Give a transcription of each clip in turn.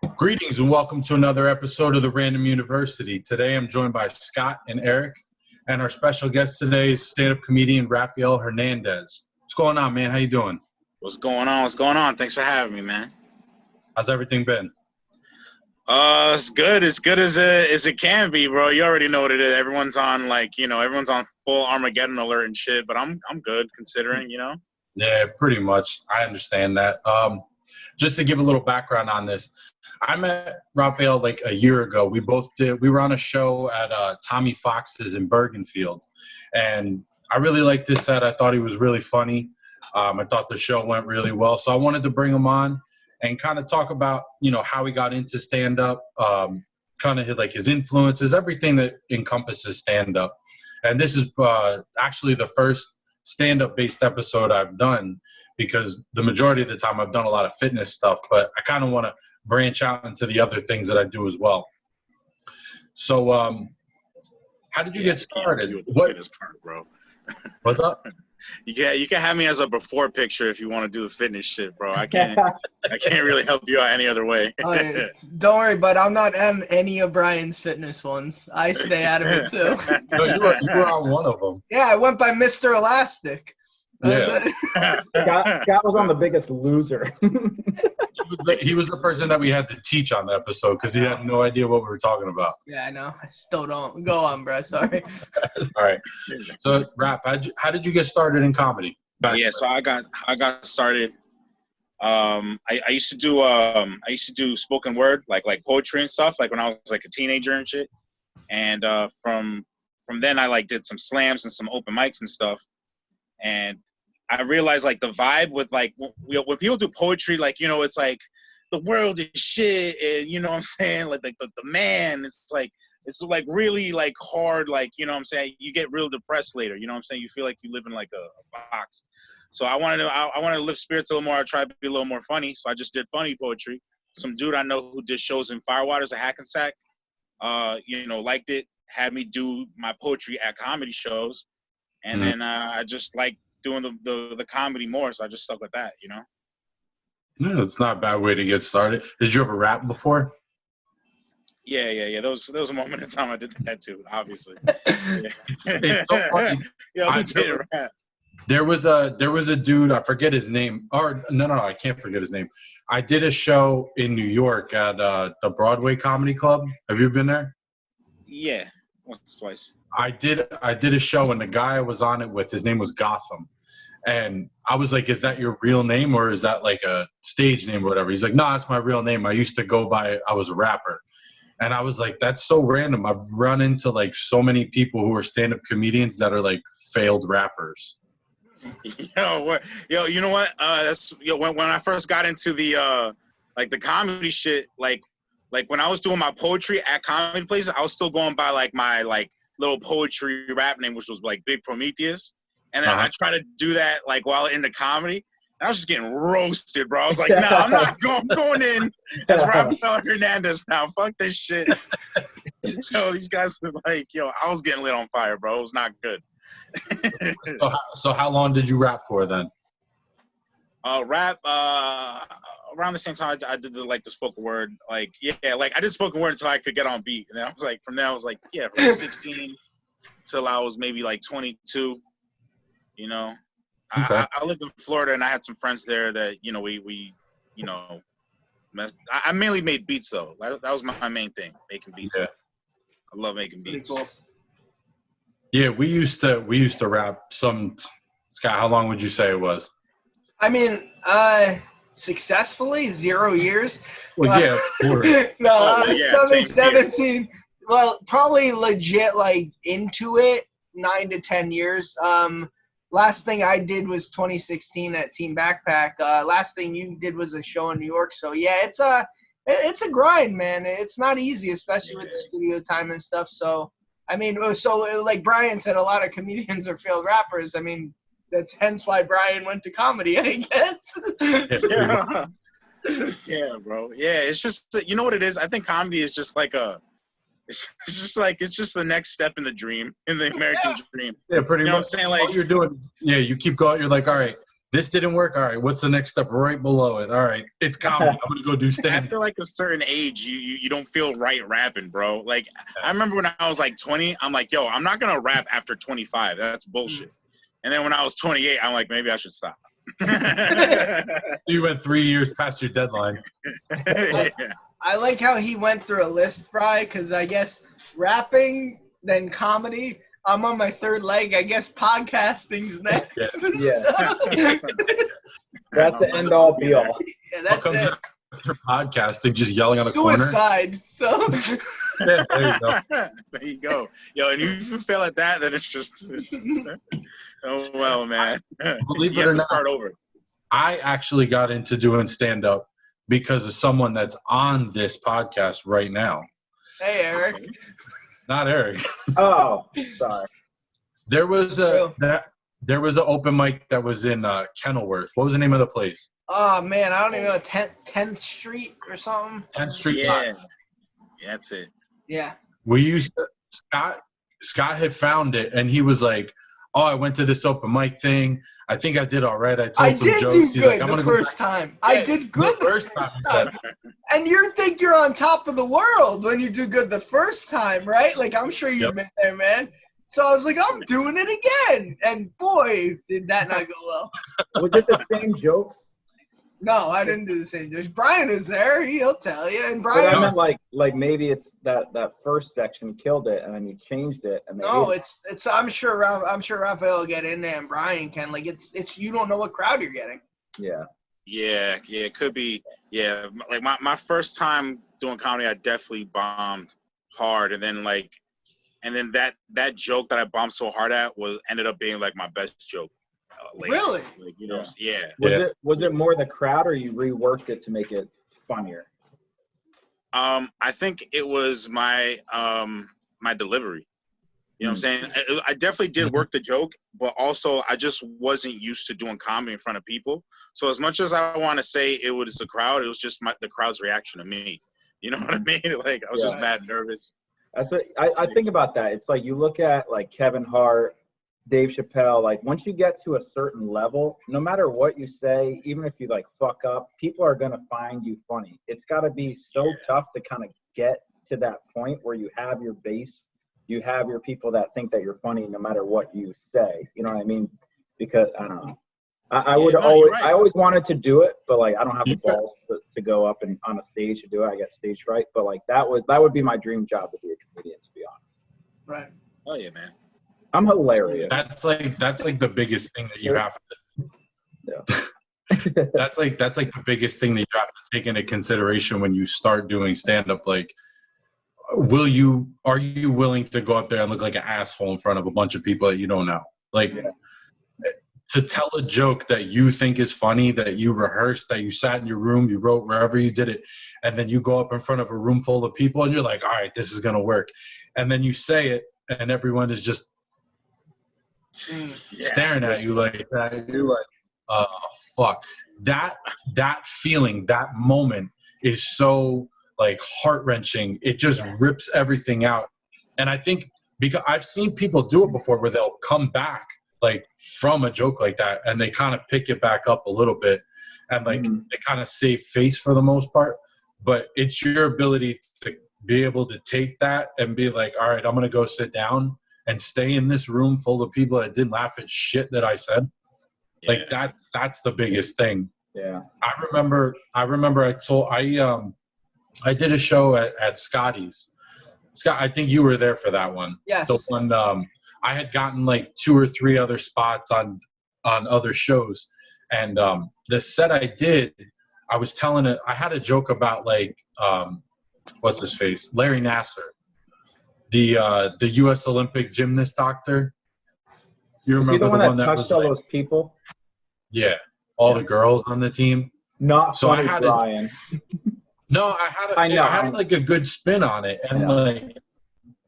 Greetings and welcome to another episode of the Random University. Today I'm joined by Scott and Eric, and our special guest today is stand-up comedian Raphael Hernandez. What's going on, man? How you doing? What's going on? What's going on? Thanks for having me, man. How's everything been? It's good. As good as it can be, bro. You already know what it is. Everyone's on everyone's on full Armageddon alert and shit. But I'm good considering, Yeah, pretty much. I understand that. Just to give a little background on this, I met Raphael like a year ago. We were on a show at Tommy Fox's in Bergenfield, and I really liked his set. I thought he was really funny. I thought the show went really well, so I wanted to bring him on and kind of talk about, how he got into stand-up, kind of like his influences, everything that encompasses stand-up. And this is actually the first stand-up based episode I've done, because the majority of the time I've done a lot of fitness stuff, but I kind of want to branch out into the other things that I do as well. So how did you get started? What fitness part, bro? What's up? You can have me as a before picture if you want to do the fitness shit, bro. I can't really help you out any other way. Don't worry, but I'm not on any of Brian's fitness ones. I stay out of it too. No, you were on one of them. Yeah, I went by Mr. Elastic. Yeah. Scott was on The Biggest Loser. He was the person that we had to teach on the episode because he had no idea what we were talking about. Yeah, I know. I still don't. Go on, bro. Sorry. All right. So, Raph, how did you get started in comedy? So I got started. I used to do spoken word, like poetry and stuff, like when I was like a teenager and shit. And from then I did some slams and some open mics and stuff. And I realized the vibe with when people do poetry, it's like the world is shit, and you know what I'm saying, the man, it's really hard, you know what I'm saying, you get real depressed later, you know what I'm saying, you feel like you live in a box. So I wanted to lift spirits a little more. I tried to be a little more funny, so I just did funny poetry. Some dude I know who did shows in Firewaters at Hackensack, liked it, had me do my poetry at comedy shows. And then I just like doing the comedy more, so I just stuck with that, Yeah, it's not a bad way to get started. Did you ever rap before? Yeah. There was a moment in time I did that too, obviously. Yeah. It's so funny. Yeah, I did rap. There was a dude, I forget his name. Or no, I can't forget his name. I did a show in New York at the Broadway Comedy Club. Have you been there? Yeah, once, twice. I did a show, and the guy I was on it with, his name was Gotham. And I was like, is that your real name, or is that like a stage name or whatever? He's like, no, that's my real name. I used to go by, I was a rapper. And I was like, that's so random. I've run into so many people who are stand-up comedians that are failed rappers. Yo, you know what? When I first got into the the comedy shit, when I was doing my poetry at comedy places, I was still going by my little poetry rap name, which was Big Prometheus. And then I tried to do that while in the comedy, and I was just getting roasted, bro. I was like, nah, I'm not going. I'm going in as Raphael Hernandez now. Fuck this shit. So these guys were I was getting lit on fire, bro. It was not good. So how long did you rap for then? Rap around the same time I did the spoken word. I did spoken word until I could get on beat, and then I was from there I was from 16 till I was maybe 22. Okay. I lived in Florida, and I had some friends there that we I mainly made beats though. That was my main thing, making beats. Yeah. I love making beats. Cool. Yeah, we used to rap some. Scott, how long would you say it was? I mean, successfully 0 years. Well, yeah, no, 17. Well, probably legit into it 9 to 10 years. Last thing I did was 2016 at Team Backpack. Last thing you did was a show in New York. So yeah, it's a grind, man. It's not easy, especially with the studio time and stuff. So I mean, so like Brian said, a lot of comedians are failed rappers. I mean, that's hence why Brian went to comedy, I guess. Yeah. Yeah, bro. Yeah, it's just, you know what it is? I think comedy is just it's just the next step in the dream, in the American dream. Yeah, pretty much. What I'm saying? All you're doing, you keep going. You're like, all right, This didn't work. All right, what's the next step right below it? All right, it's comedy. I'm gonna go do stand. After like a certain age, you don't feel right rapping, bro. Like I remember when I was like 20, I'm like, yo, I'm not gonna rap after 25. That's bullshit. And then when I was 28, I'm like, maybe I should stop. You went 3 years past your deadline. I like how he went through a list, Bri, because I guess rapping, then comedy. I'm on my third leg. I guess podcasting's next. Yeah. That's the end all be all. Yeah, that's it. After podcasting, just yelling on a Suicide. corner. So Yeah, there you go. There you go. Yo, and if you fail at that, then it's oh well, man. Believe You it have or to not, start over. I actually got into doing stand-up because of someone that's on this podcast right now. hey, Eric. Not Eric. Oh, sorry. There was an open mic that was in Kenilworth. What was the name of the place? Oh man, I don't even know. 10th Street or something. 10th Street Yeah. Live. Yeah, that's it. Yeah. We used Scott had found it, and he was like, "Oh, I went to this open mic thing. I think I did all right. I told some did jokes." do He's good like, "I'm the gonna first go." time. I did good The first time. He said. And you think you're on top of the world when you do good the first time, right? Like, I'm sure you've been there, man. So I was like, I'm doing it again. And boy, did that not go well. Was it the same jokes? No, I didn't do the same. There's Brian is there. He'll tell you. And But I Brian, meant like maybe it's that first section killed it and then you changed it. And no, it's. I'm sure Raphael will get in there and Brian can. Like, it's. You don't know what crowd you're getting. Yeah. Yeah, it could be. Yeah, like my first time doing comedy, I definitely bombed hard, and then that joke that I bombed so hard at ended up being like my best joke. Later. Really? Like, you know, yeah. Was it more the crowd or you reworked it to make it funnier? I think it was my my delivery. You know what I'm saying? I definitely did work the joke, but also I just wasn't used to doing comedy in front of people. So as much as I want to say it was the crowd, it was just the crowd's reaction to me. You know what I mean? Like I was just mad nervous. That's what I think about that. It's like you look at like Kevin Hart, Dave Chappelle, like once you get to a certain level, no matter what you say, even if you like fuck up, people are going to find you funny. It's got to be so tough to kind of get to that point where you have your base, you have your people that think that you're funny no matter what you say. You know what I mean? Because I don't know. I always wanted to do it, but like I don't have the balls to go up and on a stage to do it. I get stage fright, but like that would be my dream job to be a comedian, to be honest. Right. Oh yeah, man. I'm hilarious. That's like the biggest thing that you have to. Yeah. That's like the biggest thing that you have to take into consideration when you start doing stand up. Like, are you willing to go up there and look like an asshole in front of a bunch of people that you don't know? Like, to tell a joke that you think is funny, that you rehearsed, that you sat in your room, you wrote wherever you did it, and then you go up in front of a room full of people and you're like, all right, this is gonna work, and then you say it and everyone is just staring at you like that. You're like, oh fuck. That feeling, that moment is so like heart-wrenching. It just rips everything out. And I think because I've seen people do it before where they'll come back like from a joke like that and they kind of pick it back up a little bit and like they kind of save face for the most part. But it's your ability to be able to take that and be like, all right, I'm gonna go sit down and stay in this room full of people that didn't laugh at shit that I said. Like that's the biggest thing. Yeah. I remember I did a show at Scotty's. Scott, I think you were there for that one. Yes. The one I had gotten like 2 or 3 other spots on other shows. And the set I did, I was telling it, I had a joke about like what's his face? Larry Nassar. The US Olympic gymnast doctor. You remember the one that touched all like, those people? Yeah. All the girls on the team. Not so funny, I had Brian. No, I had like a good spin on it. And like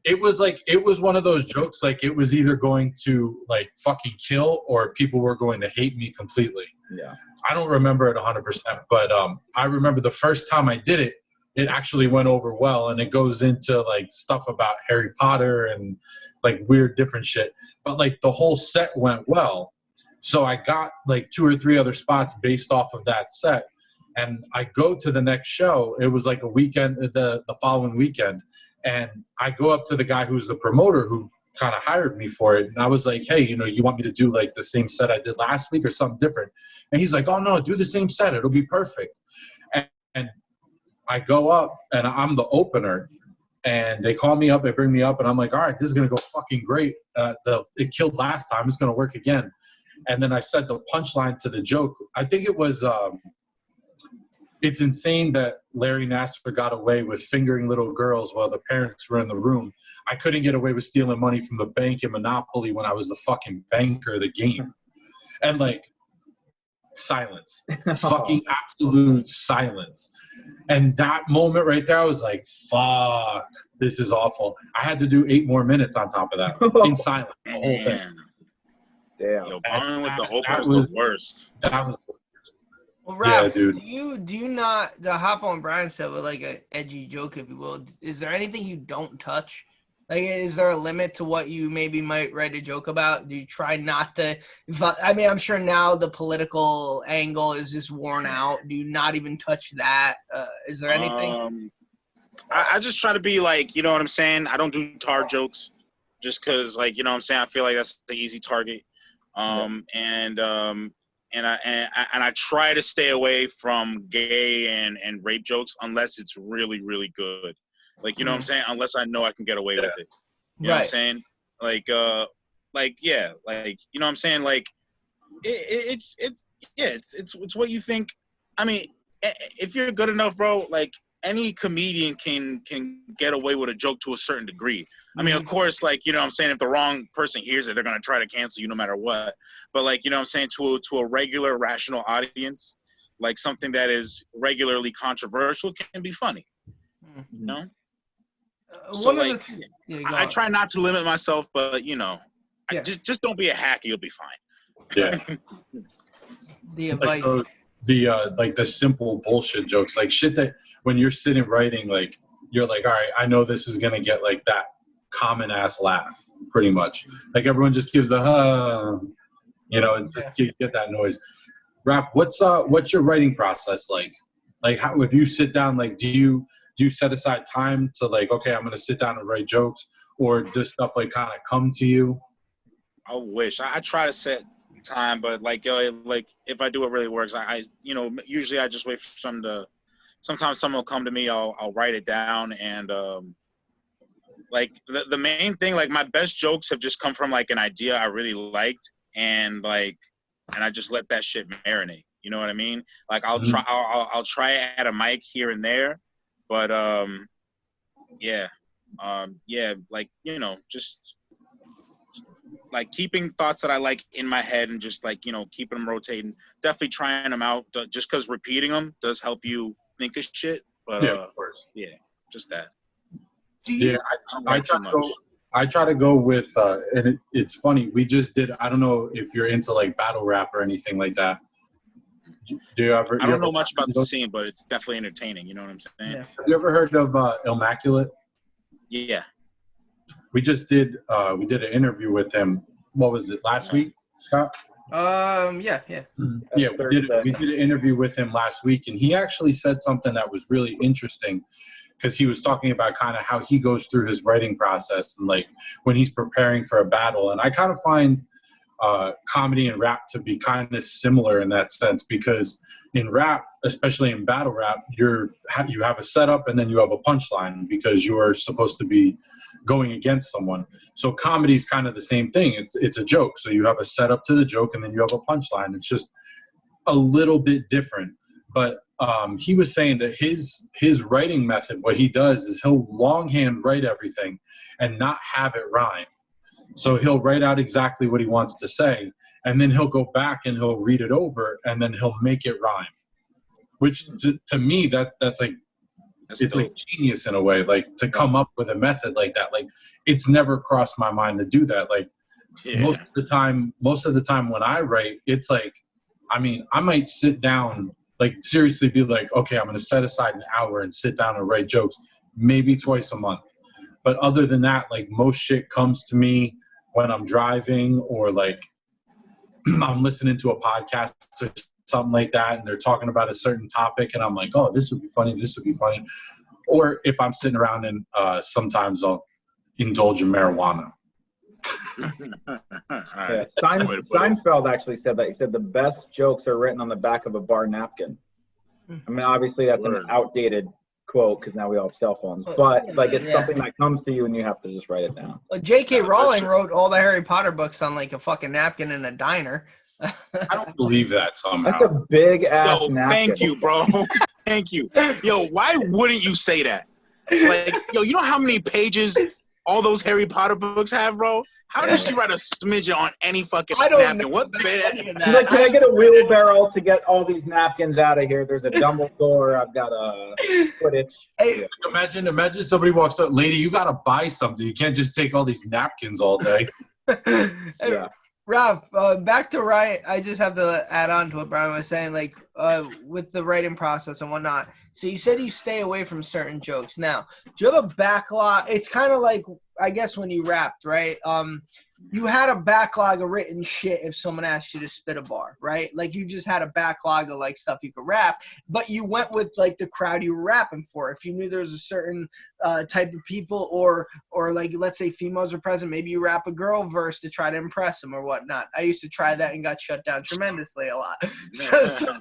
it was one of those jokes, like it was either going to like fucking kill or people were going to hate me completely. Yeah. I don't remember it 100%, but I remember the first time I did it, it actually went over well, and it goes into like stuff about Harry Potter and like weird different shit. But like the whole set went well. So I got like 2 or 3 other spots based off of that set. And I go to the next show. It was like a weekend, the following weekend. And I go up to the guy who's the promoter who kind of hired me for it. And I was like, hey, you know, you want me to do like the same set I did last week or something different? And he's like, oh, no, do the same set. It'll be perfect. And I go up and I'm the opener. And they call me up, they bring me up, and I'm like, all right, this is going to go fucking great. It killed last time. It's going to work again. And then I said the punchline to the joke. I think it was, it's insane that Larry Nassar got away with fingering little girls while the parents were in the room. I couldn't get away with stealing money from the bank in Monopoly when I was the fucking banker of the game. And like, silence. Fucking absolute silence. And that moment right there, I was like, fuck, this is awful. I had to do 8 more minutes on top of that in silence, the whole thing. Damn. Yo, bombing with the opener is the worst. That was the worst. Well, Raph, yeah, dude. Do you not, to hop on Brian's stuff with like an edgy joke, if you will, is there anything you don't touch? Like, is there a limit to what you maybe might write a joke about? Do you try not to? I mean, I'm sure now the political angle is just worn out. Do you not even touch that? Is there anything? I just try to be like, you know what I'm saying? I don't do tar jokes just because, like, you know what I'm saying? I feel like that's the easy target. And I try to stay away from gay and rape jokes unless it's really, really good. Like, you know what I'm saying? Unless I know I can get away with it. You know what I'm saying? Like, yeah, like, you know what I'm saying? Like, it's what you think. I mean, if you're good enough, bro, like, any comedian can get away with a joke to a certain degree. I mean, of course, like, you know what I'm saying? If the wrong person hears it, they're going to try to cancel you no matter what. But, like, you know what I'm saying? To a regular, rational audience, like, something that is regularly controversial can be funny. You know? So, like, I try not to limit myself, but, you know, just don't be a hack. You'll be fine. Yeah. The advice. Like the simple bullshit jokes, like shit that when you're sitting writing, like, you're like, all right, I know this is going to get like that common ass laugh pretty much. Like everyone just gives a, you know, and just get that noise. Rap, what's your writing process like? Like, how, if you sit down, like, do you set aside time to like, okay, I'm going to sit down and write jokes, or does stuff like kind of come to you? I wish. I try to set time, but like if I do, it really works. I you know, usually I just wait for sometimes someone will come to me, I'll write it down, and like the main thing, like my best jokes have just come from like an idea I really liked, and I just let that shit marinate. You know what I mean? Like I'll try at a mic here and there, but yeah, like, you know, just like keeping thoughts that I like in my head and just like, you know, keeping them rotating. Definitely trying them out, just because repeating them does help you think of shit. But yeah, of course. Yeah, just that. Yeah, I try to go with, and it's funny. We just did. I don't know if you're into like battle rap or anything like that. Do you ever? I don't know much about the scene, but it's definitely entertaining. You know what I'm saying? Yeah. Have you ever heard of Immaculate? Yeah. We just did. We did an interview with him. What was it, last week, Scott? Yeah. Yeah, we did an interview with him last week, and he actually said something that was really interesting, because he was talking about kind of how he goes through his writing process and like when he's preparing for a battle. And I kind of find comedy and rap to be kind of similar in that sense, because in rap, especially in battle rap, you have a setup and then you have a punchline because you are supposed to be going against someone. So comedy is kind of the same thing. It's a joke. So you have a setup to the joke and then you have a punchline. It's just a little bit different. But he was saying that his writing method, what he does is he'll longhand write everything and not have it rhyme. So he'll write out exactly what he wants to say, and then he'll go back and he'll read it over, and then he'll make it rhyme. Which to me, that's like, it's like genius in a way, like to come up with a method like that. Like it's never crossed my mind to do that. Like most of the time when I write, it's like, I mean, I might sit down, like seriously be like, okay, I'm going to set aside an hour and sit down and write jokes, maybe twice a month. But other than that, like most shit comes to me when I'm driving, or like I'm listening to a podcast or something like that, and they're talking about a certain topic, and I'm like, oh, this would be funny. This would be funny. Or if I'm sitting around and sometimes I'll indulge in marijuana. Yeah. Seinfeld actually said that. He said the best jokes are written on the back of a bar napkin. I mean, obviously that's an outdated quote because now we all have cell phones, but like it's something that comes to you and you have to just write it down. Well, J.K. Rowling wrote all the Harry Potter books on like a fucking napkin in a diner. I don't believe that somehow. That's a big ass napkin. Thank you, bro. Thank you. Yo, why wouldn't you say that? Like, yo, you know how many pages all those Harry Potter books have, bro? How does she write a smidgen on any fucking napkin? Know. What the She's like, can I get a wheelbarrow to get all these napkins out of here? There's a Dumbledore. I've got a Quidditch. Hey, imagine somebody walks up, lady, you gotta buy something. You can't just take all these napkins all day. Yeah. Ralph, back to Ryan. I just have to add on to what Brian was saying, like with the writing process and whatnot. So you said you stay away from certain jokes. Now, do you have a backlog? It's kind of like, I guess, when you rapped, right? You had a backlog of written shit if someone asked you to spit a bar, right? Like you just had a backlog of like stuff you could rap, but you went with like the crowd you were rapping for. If you knew there was a certain type of people or like, let's say females are present, maybe you rap a girl verse to try to impress them or whatnot. I used to try that and got shut down tremendously a lot. So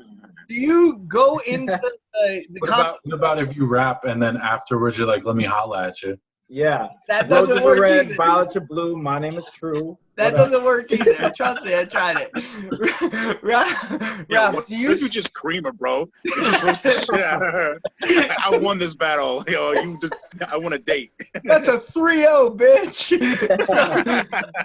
do you go into the what about if you rap and then afterwards you're like, let me holla at you? Yeah. That doesn't work red, either. Violets are blue. My name is True. That doesn't work either. Trust me, I tried it. Ralph, do you just cream it, bro? I won this battle. Yo, I won a date. That's a 3-0, bitch. So,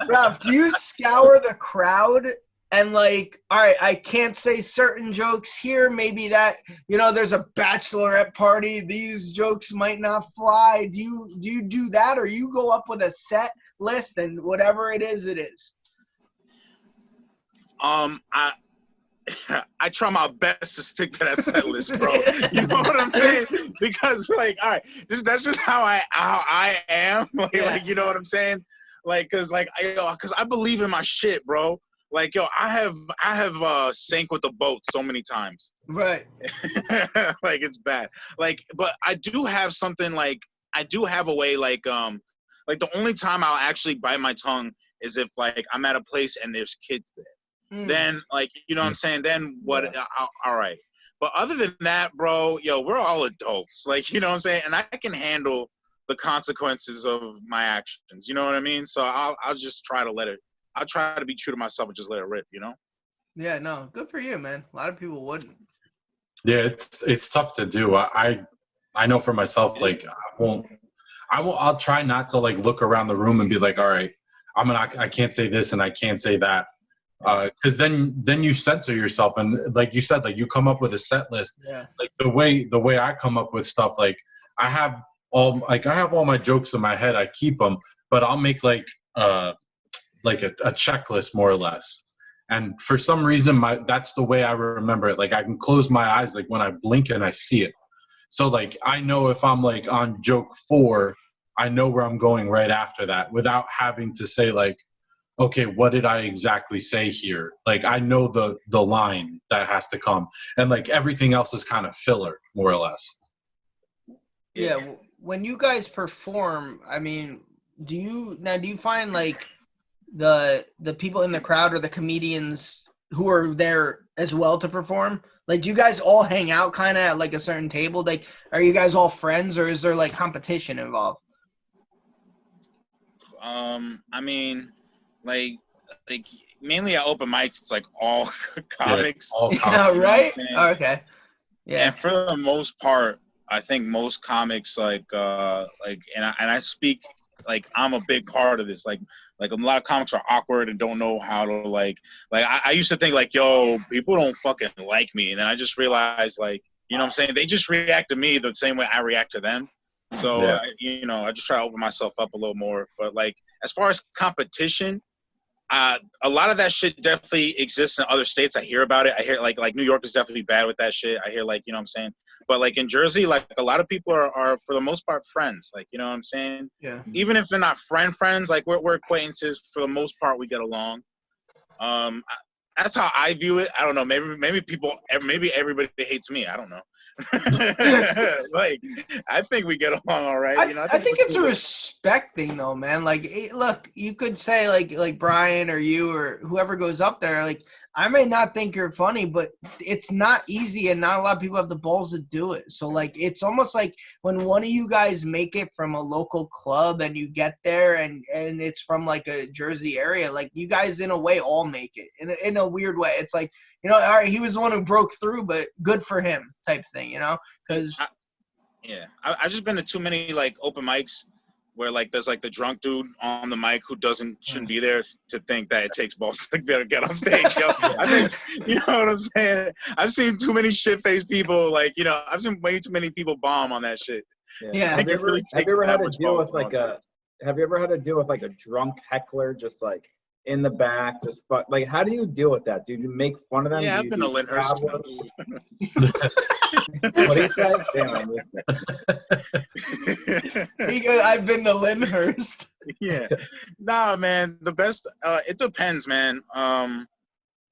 Ralph, do you scour the crowd and like, all right, I can't say certain jokes here. Maybe that, there's a bachelorette party. These jokes might not fly. Do you do that, or you go up with a set list and whatever it is, it is? I try my best to stick to that set list, bro. You know what I'm saying? Because like, all right, that's just how I am. Like, you know what I'm saying? Like, cause I believe in my shit, bro. Like, yo, I have sank with the boat so many times. Right. Like, it's bad. Like, but I do have something like, I do have a way like the only time I'll actually bite my tongue is if like I'm at a place and there's kids there. Then like, you know what I'm saying? Then what? Yeah. All right. But other than that, bro, yo, we're all adults. Like, you know what I'm saying? And I can handle the consequences of my actions. You know what I mean? So I'll just try to I'll try to be true to myself and just let it rip, Yeah, no, good for you, man. A lot of people wouldn't. Yeah, it's tough to do. I know for myself, like I'll try not to like look around the room and be like, all right, I can't say this and I can't say that. Because then you censor yourself, and like you said, like you come up with a set list. Yeah. Like the way I come up with stuff, like I have all my jokes in my head. I keep them, but I'll make like a checklist more or less. And for some reason, that's the way I remember it. Like I can close my eyes, like when I blink and I see it. So like I know if I'm like on joke 4, I know where I'm going right after that without having to say like, okay, what did I exactly say here? Like I know the line that has to come, and like everything else is kind of filler, more or less. Yeah. When you guys perform, I mean, do you find like the people in the crowd or the comedians who are there as well to perform? Like, do you guys all hang out kind of at like a certain table? Like, are you guys all friends, or is there like competition involved? I mean, like mainly at open mics, it's like all comics. Yeah, all comics. Yeah, right? Oh, okay. Yeah. And for the most part, I think most comics and I speak like I'm a big part of this. Like a lot of comics are awkward and don't know how to like I used to think like, yo, people don't fucking like me, and then I just realized like, you know what I'm saying, they just react to me the same way I react to them. So yeah. I just try to open myself up a little more. But like as far as competition, a lot of that shit definitely exists in other states. I hear about it. I hear like New York is definitely bad with that shit. I hear like, you know what I'm saying? But like in Jersey, like a lot of people are for the most part friends. Like, you know what I'm saying? Yeah. Even if they're not friends, like we're acquaintances for the most part, we get along. That's how I view it. I don't know. Maybe everybody hates me. I don't know. Like, I think we get along all right. You know, I think it's a respect thing, though, man. Like, look, you could say like Brian or you or whoever goes up there, like, I may not think you're funny, but it's not easy, and not a lot of people have the balls to do it. So, like, it's almost like when one of you guys make it from a local club and you get there, and it's from like a Jersey area, like, you guys in a way all make it in a weird way. It's like, you know, all right, he was the one who broke through, but good for him type thing, you know? Because I've just been to too many like open mics where like there's like the drunk dude on the mic who shouldn't be there to think that it takes balls to get on stage. Yo. I think, you know what I'm saying? I've seen too many shit-faced people, like, you know, I've seen way too many people bomb on that shit. Yeah. Have you ever had to deal with like a drunk heckler just like in the back, just like, how do you deal with that? Do you make fun of them? Yeah, I've been to Lyndhurst. What do you say? Damn, I missed it. I've been to Lyndhurst. Yeah. Nah, man, the best, it depends, man.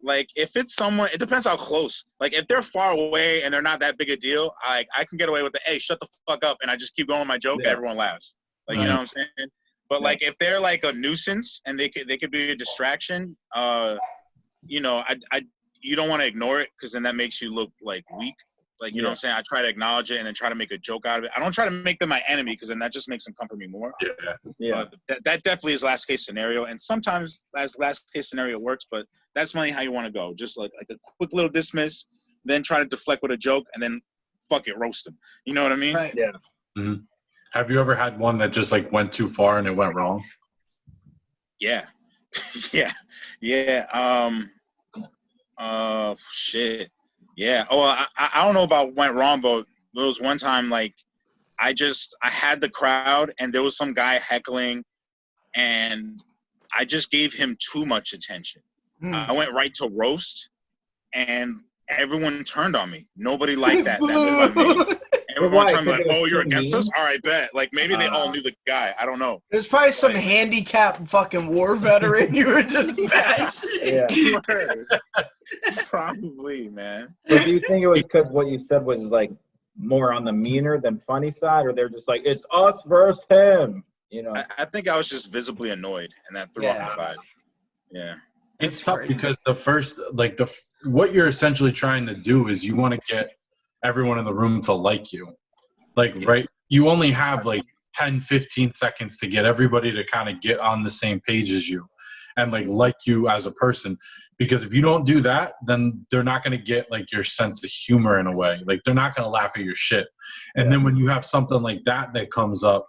Like, if it's someone, it depends how close. Like, if they're far away and they're not that big a deal, I can get away with the, hey, shut the fuck up, and I just keep going with my joke, everyone laughs. Like, you know what I'm saying? But like, if they're like a nuisance and they could be a distraction, you know, you don't want to ignore it, because then that makes you look like weak. Like, you know what I'm saying? I try to acknowledge it and then try to make a joke out of it. I don't try to make them my enemy, because then that just makes them come for me more. Yeah. But that definitely is last case scenario. And sometimes last case scenario works, but that's mainly how you want to go. Just like a quick little dismiss, then try to deflect with a joke, and then fuck it, roast them. You know what I mean? Right. Yeah. Mm-hmm. Have you ever had one that just like went too far and it went wrong? Yeah. Shit. Yeah. Oh, I don't know about went wrong, but there was one time, like, I had the crowd and there was some guy heckling, and I just gave him too much attention. I went right to roast, and everyone turned on me. Nobody liked that move I made. Everyone turned like, oh, you're against us? All right, bet. Like, maybe they all knew the guy. I don't know. There's probably some handicapped fucking war veteran you were just bashing. Yeah. Probably, man. But do you think it was because what you said was like more on the meaner than funny side, or they're just like, it's us versus him? You know? I think I was just visibly annoyed, and that threw off the vibe. Yeah. It's tough because what you're essentially trying to do is you want to get everyone in the room to like you. Like, right? You only have like 10, 15 seconds to get everybody to kind of get on the same page as you and like you as a person. Because if you don't do that, then they're not going to get like your sense of humor in a way. Like, they're not going to laugh at your shit. And then when you have something like that comes up,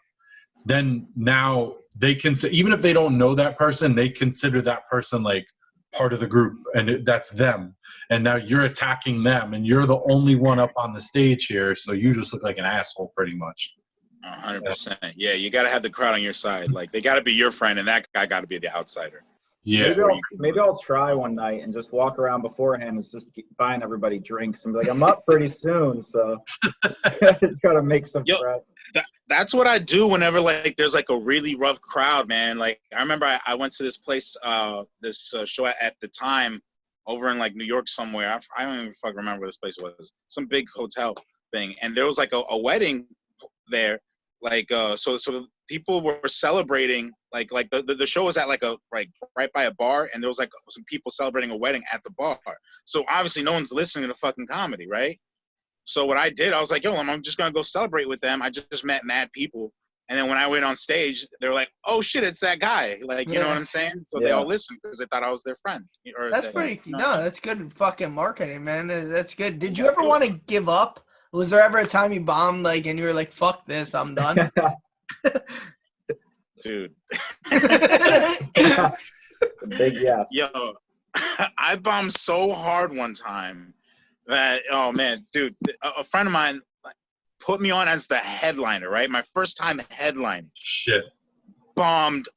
then now they can say, even if they don't know that person, they consider that person like part of the group, and that's them. And now you're attacking them, and you're the only one up on the stage here, so you just look like an asshole pretty much. 100%. Yeah, you got to have the crowd on your side. Like, they got to be your friend, and that guy got to be the outsider. Yeah. Maybe I'll try one night and just walk around beforehand and just keep buying everybody drinks and be like, I'm up pretty soon, so just gotta make some friends. That's what I do whenever like there's like a really rough crowd, man. Like, I remember I went to this place, this show at the time over in like New York somewhere. I don't even fucking remember where this place was. Some big hotel thing, and there was like a wedding there. Like, so people were celebrating, like the show was at like right by a bar, and there was like some people celebrating a wedding at the bar. So obviously no one's listening to fucking comedy, right? So what I did, I was like, yo, I'm just gonna go celebrate with them. I just met mad people, and then when I went on stage, they were like, oh shit, it's that guy. Like, you know what I'm saying? So they all listened because they thought I was their friend. That's pretty. No, that's good fucking marketing, man. That's good. Did you ever want to give up? Was there ever a time you bombed, like, and you were like, fuck this, I'm done? Dude. Big yes. Yo, I bombed so hard one time that, oh man, dude, a friend of mine put me on as the headliner, right? My first time headlining. Shit. Bombed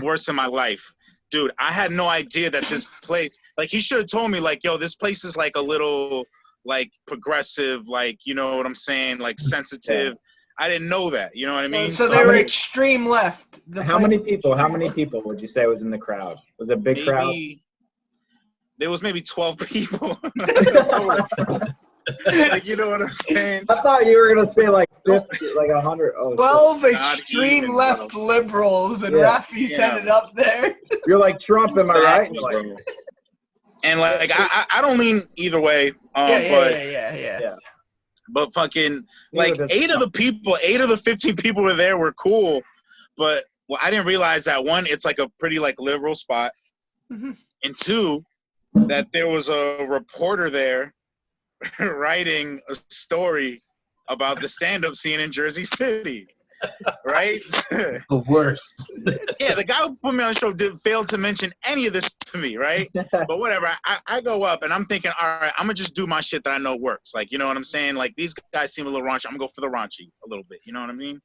worse in my life. Dude, I had no idea that this place, like, he should have told me, like, yo, this place is like a little, like, progressive, like, you know what I'm saying, like, sensitive. I didn't know that, you know what I mean? So they were extreme left. How many people would you say was in the crowd? Was it a big crowd? there was maybe 12 people. Like, you know what I'm saying? I thought you were gonna say like 50, like 100. Oh, 12 Not extreme even, left bro. liberals, and Yeah. Rafi's headed up there. you're like Trump, am I right? Exactly, bro. And like I don't lean either way. Yeah. But fucking Neither like does 8 of the 15 people were there were cool, but I didn't realize that 1, it's like a pretty like liberal spot, Mhm. and 2, that there was a reporter there writing a story about the stand-up scene in Jersey City, right? The worst. Yeah, the guy who put me on the show failed to mention any of this to me, right? But whatever, I go up and I'm thinking, all right, I'm gonna just do my shit that I know works. Like, you know what I'm saying? Like, these guys seem a little raunchy. I'm gonna go for the raunchy a little bit. You know what I mean?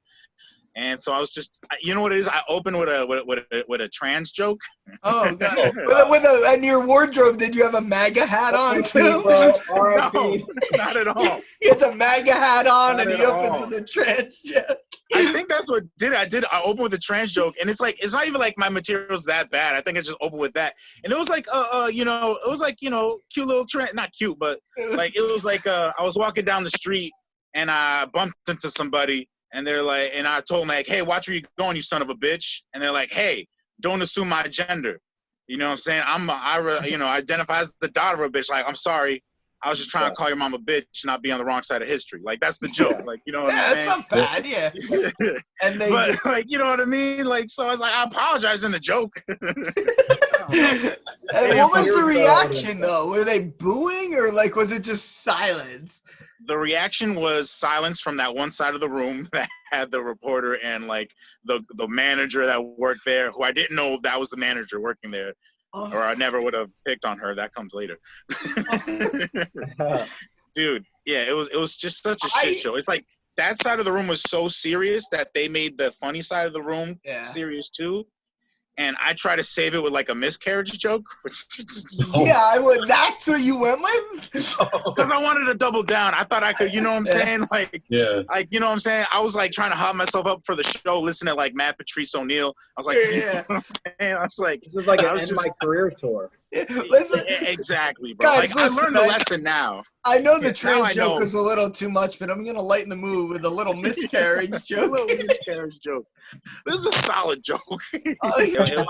And so I was just, you know what it is? I opened with a trans joke. Oh god. And your wardrobe, did you have a MAGA hat on too? Bro, No, RIP. not at all. He has a MAGA hat on, Not and he at opens all. with a trans joke. I think that's what did it. I opened with a trans joke, and it's like, it's not even like my material's that bad. I think I just opened with that, and it was like, you know, it was like, you know, cute little trans, not cute, but like it was like, I was walking down the street and I bumped into somebody, and they're like, and I told them like, hey, watch where you going, you son of a bitch, and they're like, hey, don't assume my gender. You know what I'm saying? I identify as the daughter of a bitch. Like, I'm sorry. I was just trying to call your mom a bitch, not be on the wrong side of history. Like, that's the joke. Like, you know what I'm That's saying? not bad, yeah. And they But just, like, you know what I mean? Like, so I was like, I apologize in the joke. and what was the reaction though? Were they booing, or like was it just silence? The reaction was silence from that one side of the room that had the reporter and like the manager that worked there, who I didn't know that was the manager working there, or I never would have picked on her. That comes later. Dude, yeah, it was just such a shit show. It's like that side of the room was so serious that they made the funny side of the room serious too. And I try to save it with like a miscarriage joke. Yeah, I would. That's what you went with? Because I wanted to double down. I thought I could, you know what I'm saying? Like, like, you know what I'm saying? I was like trying to hype myself up for the show, listening to like Matt Patrice O'Neill. I was like, you know what I'm saying? I was like, this is like an end my career tour. Listen, exactly, bro. guys, Like, I learned the lesson now. I know the trans I joke know. is a little too much, but I'm gonna lighten the mood with a little miscarriage joke. A little miscarriage joke. This is a solid joke. It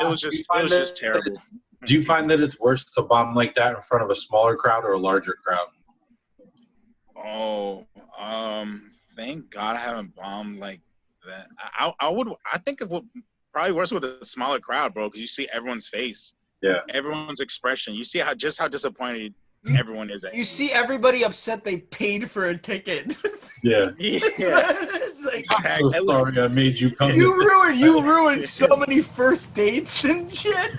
was just terrible. Do you find that it's worse to bomb like that in front of a smaller crowd or a larger crowd? Oh, thank God I haven't bombed like that. I think it would probably worse with a smaller crowd, bro, because you see everyone's face. Yeah. Everyone's expression. You see how disappointed everyone is. You see everybody upset they paid for a ticket. Yeah. It's like, I'm so sorry I made you come. you ruined so many first dates and shit.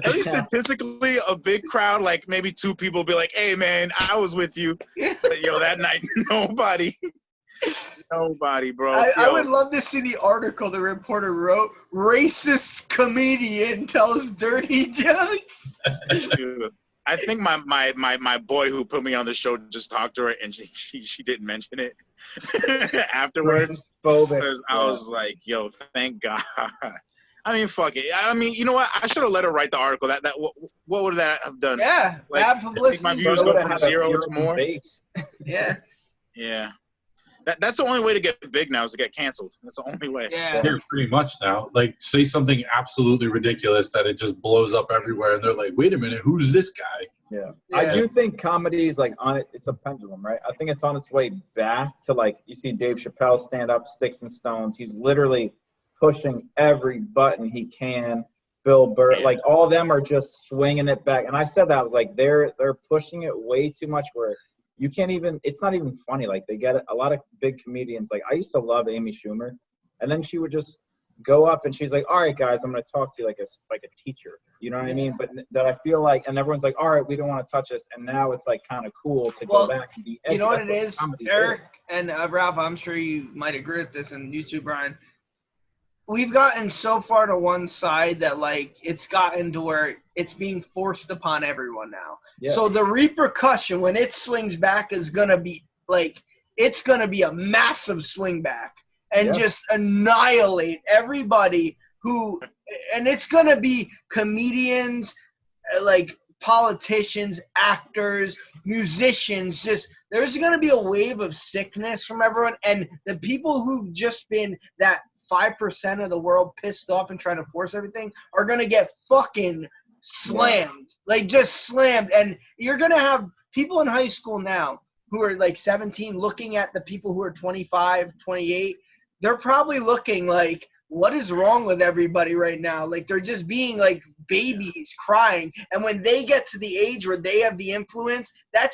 At least statistically, a big crowd, like maybe 2 people, be like, "Hey, man, I was with you." But, yo, that night, nobody, bro. I would love to see the article the reporter wrote. Racist comedian tells dirty jokes. Dude, I think my boy who put me on the show just talked to her, and she didn't mention it afterwards. Because I was like, yo, thank God. I mean, fuck it. I mean, you know what? I should have let her write the article. What would that have done? Yeah, like, bad publicity. My views go from 0 to more. Yeah. Yeah. That's the only way to get big now is to get canceled. That's the only way. Yeah. Pretty much now. Like, say something absolutely ridiculous that it just blows up everywhere, and they're like, "Wait a minute, who's this guy?" Yeah. I do think comedy is like on it. It's a pendulum, right? I think it's on its way back to like you see Dave Chappelle stand up, Sticks and Stones. He's literally pushing every button he can. Bill Burr, like all of them are just swinging it back. And I said that I was like, they're pushing it way too much where you can't even. It's not even funny. Like they get it. A lot of big comedians. Like I used to love Amy Schumer, and then she would just go up and she's like, all right, guys, I'm going to talk to you like a teacher. You know what I mean? But that I feel like, and everyone's like, all right, we don't want to touch this. And now it's like kind of cool to go back and be edgy. You know what it is, Eric and Ralph, I'm sure you might agree with this, and you too, Brian. We've gotten so far to one side that like it's gotten to where it's being forced upon everyone now. Yeah. So the repercussion when it swings back is going to be like, it's going to be a massive swing back. And just annihilate everybody who, and it's going to be comedians, like politicians, actors, musicians, just there's going to be a wave of sickness from everyone. And the people who've just been that 5% of the world pissed off and trying to force everything are going to get fucking slammed, like just slammed. And you're going to have people in high school now who are like 17 looking at the people who are 25, 28. They're probably looking like, what is wrong with everybody right now? Like they're just being like babies crying. And when they get to the age where they have the influence, that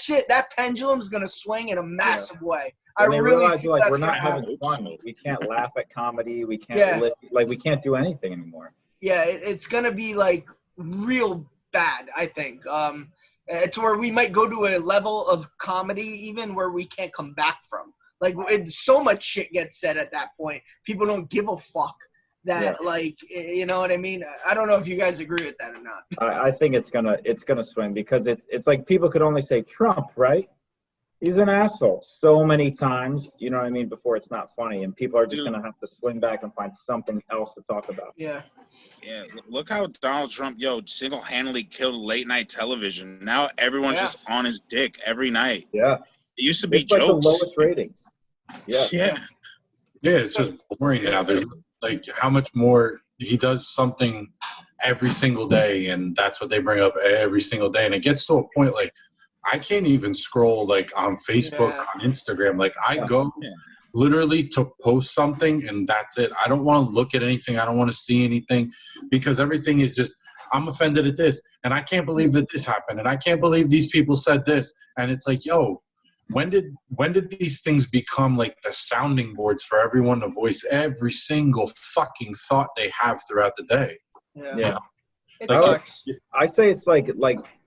pendulum's going to swing in a massive way. I really realize like we're not having fun. We can't laugh at comedy. We can't listen. Like we can't do anything anymore. Yeah, it's going to be like real bad, I think. It's where we might go to a level of comedy even where we can't come back from. Like, so much shit gets said at that point. People don't give a fuck that, like, you know what I mean? I don't know if you guys agree with that or not. I think it's gonna swing because it's like people could only say Trump, right? He's an asshole so many times, you know what I mean, before it's not funny. And people are just going to have to swing back and find something else to talk about. Yeah. Yeah, look how Donald Trump, single-handedly killed late-night television. Now everyone's just on his dick every night. Yeah. It used to be it's jokes. Like the lowest ratings. Yeah. Yeah. Yeah, it's just boring now. There's like how much more he does something every single day, and that's what they bring up every single day. And it gets to a point like I can't even scroll like on Facebook, on Instagram. Like I go literally to post something and that's it. I don't want to look at anything. I don't want to see anything because everything is just, I'm offended at this and I can't believe that this happened and I can't believe these people said this. And it's like, yo, when did these things become like the sounding boards for everyone to voice every single fucking thought they have throughout the day? Yeah. Like, I say it's like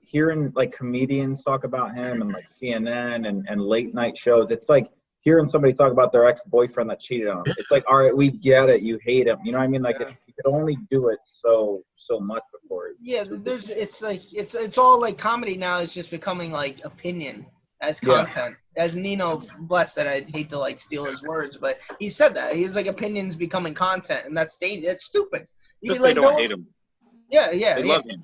hearing like comedians talk about him and like CNN and late night shows. It's like hearing somebody talk about their ex-boyfriend that cheated on them. It's like, all right, we get it. You hate him. You know what I mean? Like you could only do it so much before. Yeah, it's all like comedy now is just becoming like opinion as content. As Nino, bless that, I'd hate to like steal his words, but he said that. He's like opinions becoming content, and that's stupid. Just they don't hate him. Yeah. They love him.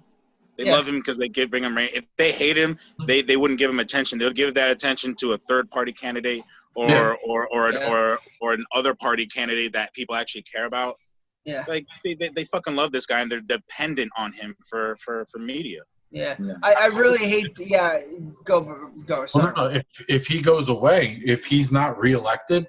They love him because they bring him. If they hate him, they wouldn't give him attention. They would give that attention to a third party candidate or an other party candidate that people actually care about. Yeah. Like they fucking love this guy and they're dependent on him for media. Yeah. I really hate. Go. Sorry. Well, no, if he goes away, if he's not reelected,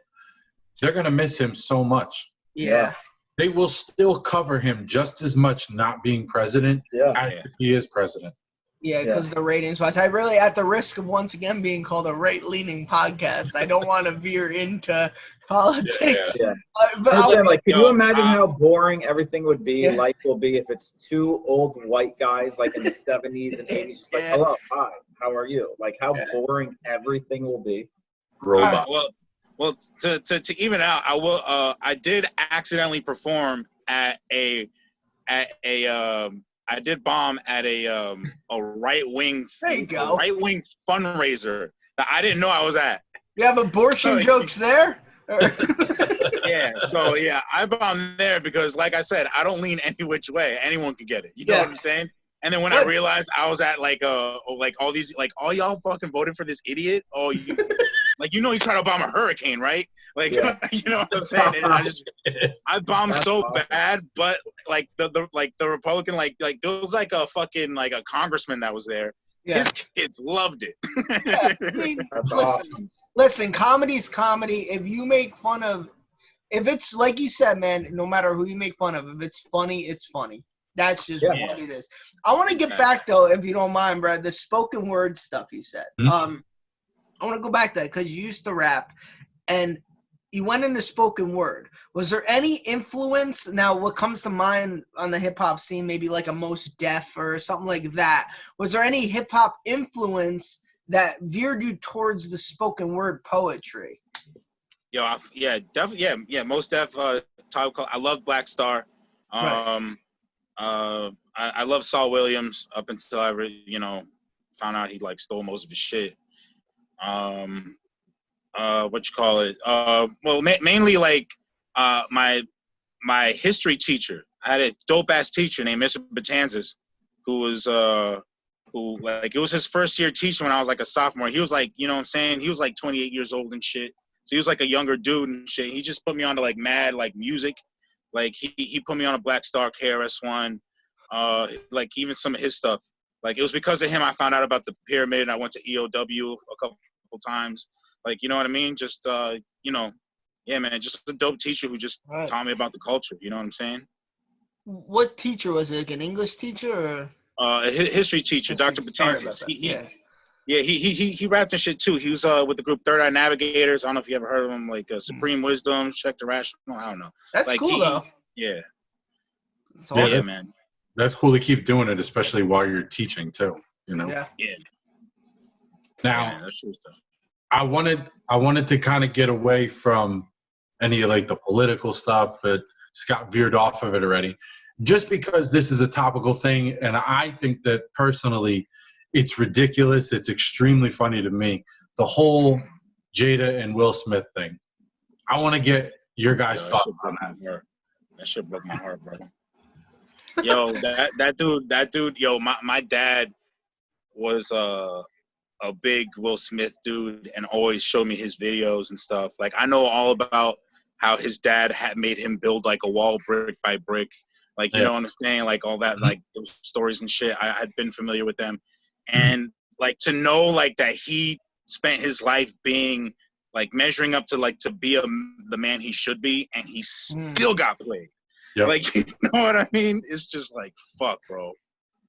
they're gonna miss him so much. Yeah. They will still cover him just as much not being president as if he is president. Yeah, because the ratings wise. I really, at the risk of once again being called a right-leaning podcast, I don't want to veer into politics. Yeah. But can you imagine how boring everything would be, life will be, if it's two old white guys like in the 70s and 80s? Like, hello, hi, how are you? Like, how boring everything will be. Robot. Well, to even out, I did accidentally perform at a I did bomb at a right-wing fundraiser that I didn't know I was at. You have abortion jokes there? So I bombed there because, like I said, I don't lean any which way. Anyone can get it. You know what I'm saying? And then when I realized I was at like all these, like, all y'all fucking voted for this idiot. Oh, you like, you try to bomb a hurricane, right? Like, you know what I'm saying? And I bombed so bad, but like the Republican, like there was like a fucking like a congressman that was there. Yeah. His kids loved it. I mean, listen, comedy's comedy. If you make fun of, if it's like you said, man, no matter who you make fun of, if it's funny, it's funny. That's just what it is. I want to get back though, if you don't mind, Brad, the spoken word stuff you said. Mm-hmm. I want to go back to that because you used to rap and you went into spoken word. Was there any influence? Now, what comes to mind on the hip hop scene, maybe like a Mos Def or something like that. Was there any hip hop influence that veered you towards the spoken word poetry? Definitely. Mos Def. I love Black Star. I love Saul Williams up until I found out he like stole most of his shit. Mainly like my history teacher. I had a dope ass teacher named Mr. Batanzas, who was who like it was his first year teaching when I was like a sophomore. He was like, you know what I'm saying? He was like 28 years old and shit. So he was like a younger dude and shit. He just put me on to like mad like music. Like he put me on a Black Star KRS-One, like even some of his stuff. Like it was because of him I found out about the pyramid and I went to EOW a couple times. Like, you know what I mean? Just you know, yeah, man, just a dope teacher who just taught me about the culture. You know what I'm saying? What teacher was it? Like an English teacher or? A history teacher, Dr. Batanzas. He rapped and shit too. He was with the group Third Eye Navigators. I don't know if you ever heard of him, like Supreme Wisdom, Check the Rational. I don't know. That's like, cool though. Yeah. Awesome. Yeah, man. That's cool to keep doing it, especially while you're teaching too. You know. Yeah. Yeah. Now, I wanted to kind of get away from any of like the political stuff, but Scott veered off of it already. Just because this is a topical thing, and I think that personally, it's ridiculous. It's extremely funny to me. The whole Jada and Will Smith thing. I want to get your guys' thoughts on that. That shit broke my heart, bro. Yo, that dude. Yo, my dad was a big Will Smith dude, and always showed me his videos and stuff. Like I know all about how his dad had made him build like a wall brick by brick. Like, you know what I'm saying? Like all that, like those stories and shit. I had been familiar with them. And like to know like that he spent his life being like measuring up to like to be the man he should be, and he still got played. Yep. Like, you know what I mean? It's just like, fuck, bro.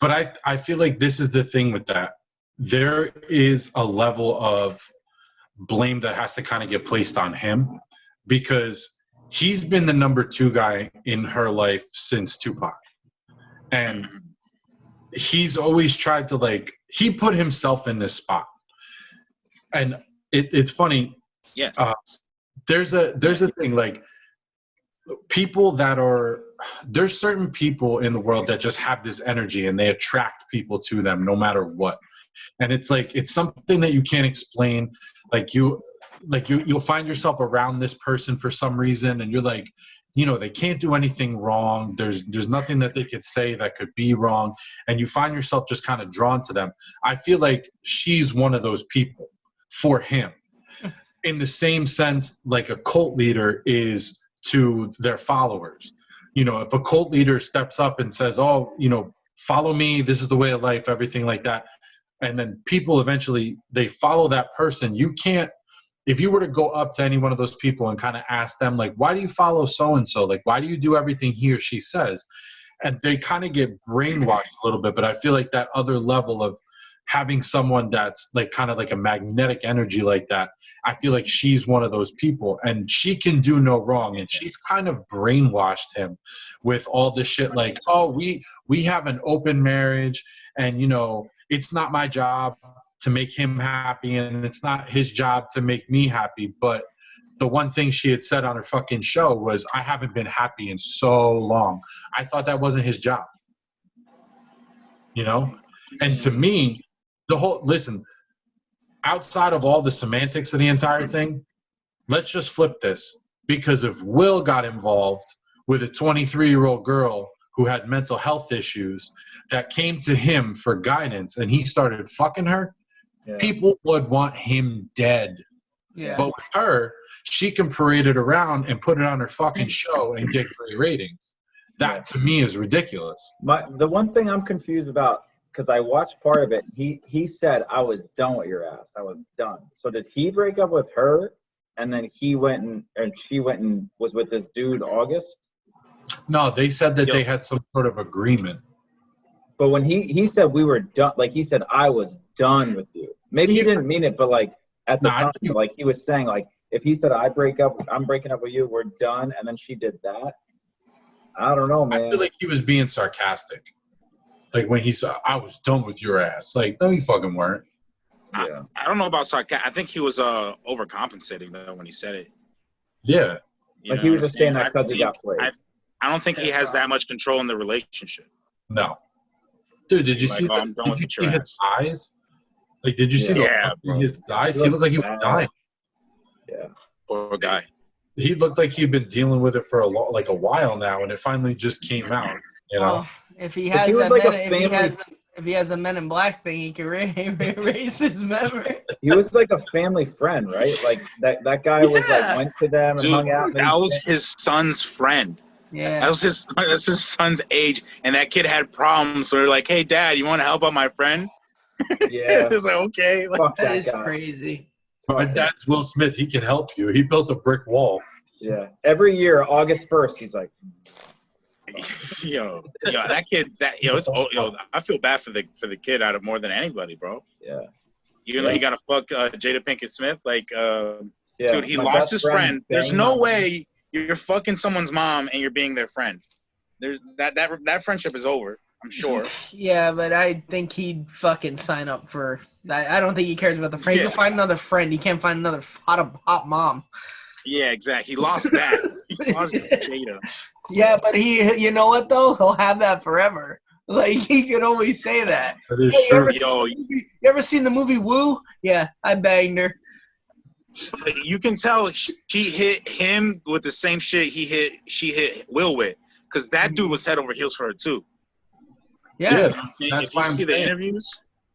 But I feel like this is the thing with that. There is a level of blame that has to kind of get placed on him because he's been the number 2 guy in her life since Tupac. And he's always tried to like, he put himself in this spot. And it's funny. Yes. There's a thing like people that are, there's certain people in the world that just have this energy and they attract people to them no matter what. And it's like, it's something that you can't explain. You'll find yourself around this person for some reason and you're like, you know, they can't do anything wrong. There's nothing that they could say that could be wrong. And you find yourself just kind of drawn to them. I feel like she's one of those people for him in the same sense, like a cult leader is to their followers. You know, if a cult leader steps up and says, oh, you know, follow me, this is the way of life, everything like that. And then people eventually, they follow that person. You can't, if you were to go up to any one of those people and kind of ask them, like, why do you follow so-and-so? Like, why do you do everything he or she says? And they kind of get brainwashed a little bit. But I feel like that other level of having someone that's like kind of like a magnetic energy like that, I feel like she's one of those people. And she can do no wrong. And she's kind of brainwashed him with all this shit like, oh, we have an open marriage and, you know, it's not my job to make him happy and it's not his job to make me happy. But the one thing she had said on her fucking show was, I haven't been happy in so long. I thought that wasn't his job. You know? And to me, listen, outside of all the semantics of the entire thing, let's just flip this. Because if Will got involved with a 23-year-old girl who had mental health issues that came to him for guidance and he started fucking her, people would want him dead. Yeah. But with her, she can parade it around and put it on her fucking show and get great ratings. That to me is ridiculous. The one thing I'm confused about, because I watched part of it, he said, I was done with your ass. I was done. So did he break up with her and then he went and she went and was with this dude August? No, they said that they had some sort of agreement. But when he said we were done, like he said, I was done with you. Maybe he didn't mean it, but like at the time, like he was saying, like if he said I'm breaking up with you, we're done, and then she did that. I don't know, man. I feel like he was being sarcastic. Like when he said, I was done with your ass. Like, no, you fucking weren't. Yeah. I don't know about sarcastic. I think he was overcompensating though when he said it. Yeah. Like he was just saying that because he got played. I don't think he has that much control in the relationship. No. Dude, did you see his eyes? Like, did you see his eyes? He looked like he was dying. Yeah. Poor guy. He looked like he'd been dealing with it for a while now, and it finally just came out. You know, if he has that If he has a Men in Black thing, he can erase his memory. He was like a family friend, right? Like that guy was like went to them and Dude, hung out. that was his son's friend. Yeah. That's his son's age, and that kid had problems. So they're like, "Hey, Dad, you want to help out my friend?" Yeah. It's like, okay. Like, Fuck That is guy. crazy. My dad's Will Smith. He can help you. He built a brick wall. Yeah. Every year, August 1st, he's like, yo, that kid, I feel bad for the kid out of more than anybody, bro. yeah. Even though he got to fuck Jada Pinkett Smith, like, Yeah. dude, he My lost best his friend. There's banged no my way you're fucking someone's mom and you're being their friend. There's that friendship is over. I'm sure. Yeah, but I think he'd fucking sign up for that. I don't think he cares about the friend. He can find another friend. He can't find another hot mom. Yeah, exactly. He lost that. He lost Jada. Yeah, but you know what though? He'll have that forever. Like he can always say that. That is Hey, true. you ever seen the movie Woo? Yeah, I banged her. You can tell she hit him with the same shit she hit Will with, because that dude was head over heels for her too. Yeah. That's If why you I'm see the saying. interviews,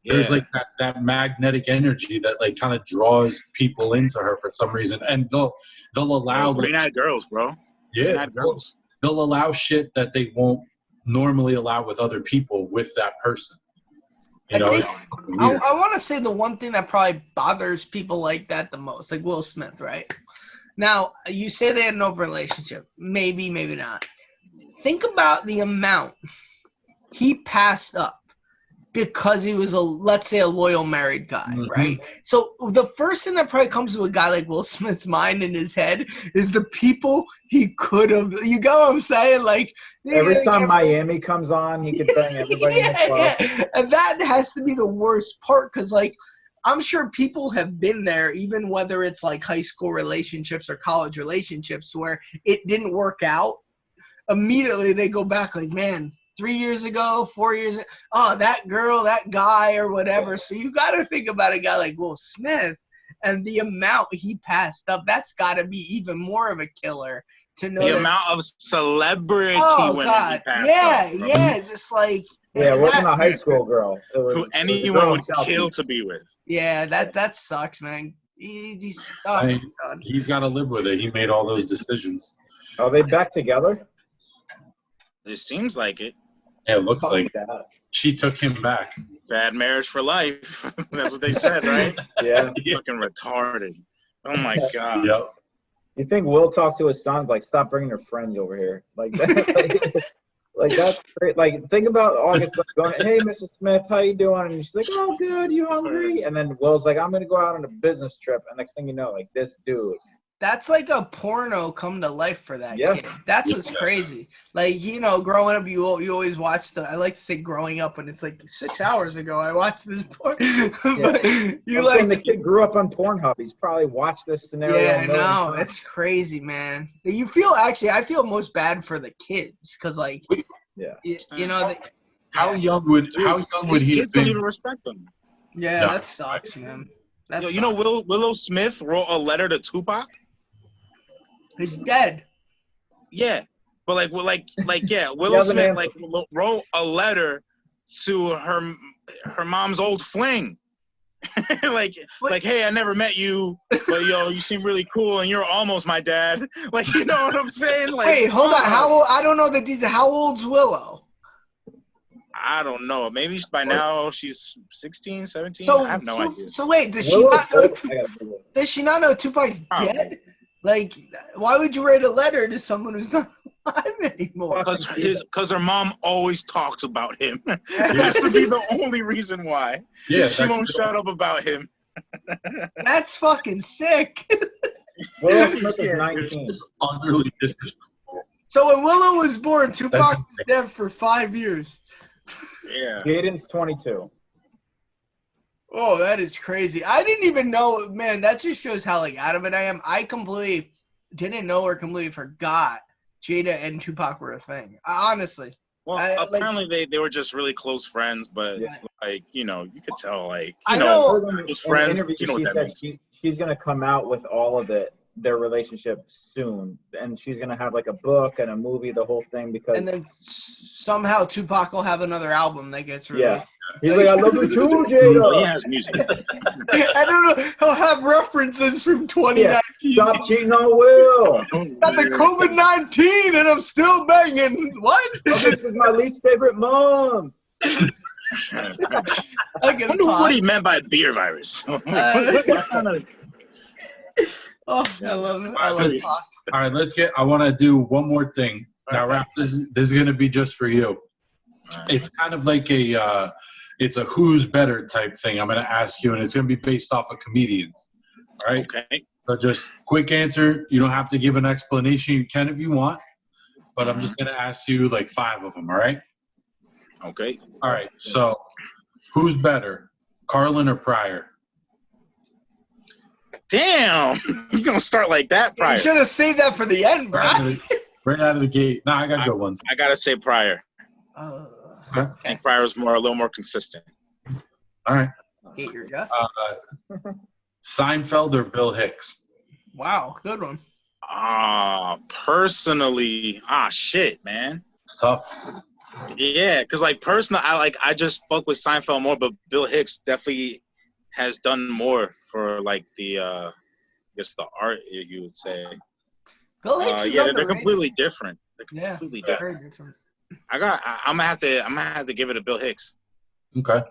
There's like that magnetic energy that like kind of draws people into her for some reason, and they'll allow green eyed girls, bro. yeah, Girls. they'll allow shit that they won't normally allow with other people with that person. You know, I want to say the one thing that probably bothers people like that the most, like Will Smith, right? Now, you say they had an open relationship. Maybe, maybe not. Think about the amount he passed up because he was let's say a loyal married guy, right? So the first thing that probably comes to a guy like Will Smith's mind in his head is the people he could have. You go what I'm saying? Like every time Miami comes on, he could bang everybody in the club. Yeah. And that has to be the worst part because like I'm sure people have been there, even whether it's like high school relationships or college relationships where it didn't work out. Immediately they go back like, man, 3 years ago, 4 years ago, oh, that girl, that guy or whatever. So you got to think about a guy like Will Smith and the amount he passed up. That's got to be even more of a killer to know the amount of celebrity women God. he passed Yeah, up, bro. yeah, just like. Yeah, it wasn't a high school girl. Who anyone would kill to be with. Yeah, that sucks, man. He's I mean, he's got to live with it. He made all those decisions. Are they back together? It seems like it. Yeah, it looks like that. She took him back. Bad marriage for life. That's what they said, right? Yeah. Fucking retarded. Oh my god. Yep. You think Will talk to his sons like, stop bringing your friends over here, like that? Like that's great. Like think about August like, going, hey, Mrs. Smith, how you doing? And she's like, oh, good. You hungry? And then Will's like, I'm gonna go out on a business trip. And next thing you know, like this dude. That's like a porno come to life for that Yeah. kid. That's what's crazy. Like, you know, growing up, you always watch I like to say growing up when it's like 6 hours ago, I watched this porn. But you like the kid grew up on Pornhub. He's probably watched this scenario. Yeah, I know. It's crazy, man. You feel I feel most bad for the kids because, like, yeah, you know, how young would he kids have don't been? even respect them. Yeah, No. that sucks, man. Yo, you know, Willow Smith wrote a letter to Tupac. He's dead. Yeah, but yeah, Willow Smith wrote a letter to her mom's old fling. like, hey, I never met you, but yo, you seem really cool, and you're almost my dad. Like, you know what I'm saying? Like, wait, hold on. How old? I don't know the details. How old's Willow? I don't know. Maybe by now she's 16, 17. So, I have no idea. So wait, does she not know Tupac's dead? Like, why would you write a letter to someone who's not alive anymore? Because her mom always talks about him. It has to be the only reason why. Yeah, she won't shut up about him. That's fucking sick. Willow Smith is 19. It's utterly disrespectful. So when Willow was born, Tupac was dead for 5 years. Yeah. Jaden's 22. Oh, that is crazy. I didn't even know, man, that just shows how, like, out of it I am. I completely didn't know or completely forgot Jada and Tupac were a thing. Honestly. Well, apparently they were just really close friends, but, like, you know, you could tell, like, you know, Close friends, you know what that means. She's going to come out with all of it their relationship soon, and she's gonna have like a book and a movie, the whole thing, because And then somehow Tupac will have another album that gets released. he's like, I love you too, He Jada. has music. I don't know. He'll have references from 2019. Stop cheating on Will. Got the COVID-19 and I'm still banging. What? Oh, this is my least favorite mom. I wonder what he meant by beer virus. Oh, I love it. I love Pac. All right, I want to do one more thing. Now, Rap, this is going to be just for you. It's kind of like it's a who's better type thing. I'm going to ask you, and it's going to be based off of comedians. All right? Okay. So just quick answer. You don't have to give an explanation. You can if you want. But I'm just going to ask you like 5 of them, all right? Okay. All right. So who's better, Carlin or Pryor? Damn. You're going to start like that, You Pryor. should have saved that for the end, bro. Right out of the gate. Nah, I got good ones. I got to say Pryor. Okay. I think Pryor's a little more consistent. All right. Hate your guts. Seinfeld or Bill Hicks? Wow, good one. Personally, shit, man. It's tough. Yeah, because like personally, I just fuck with Seinfeld more, but Bill Hicks definitely has done more for like the I guess the art, you would say. Bill Hicks is they're underrated. completely different. They're Yeah, completely very different. different. I'm gonna have to give it to Bill Hicks. Okay.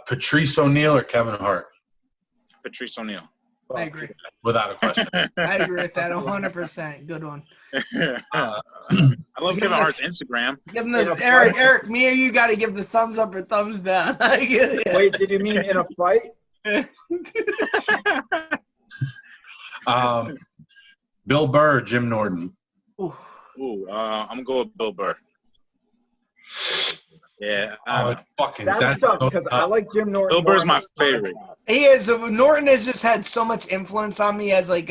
Patrice O'Neal or Kevin Hart? Patrice O'Neal. I agree. Without a question. I agree with that 100%. Good one. I love Kevin Hart's Instagram. Give him the Eric. Me or you got to give the thumbs up or thumbs down. I get it. Wait, did you mean in a fight? Bill Burr or Jim Norton? I'm gonna go with Bill Burr. Yeah. Fucking That's tough because I like Jim Norton. Bill Burr's my favorite. He is. Norton has just had so much influence on me as like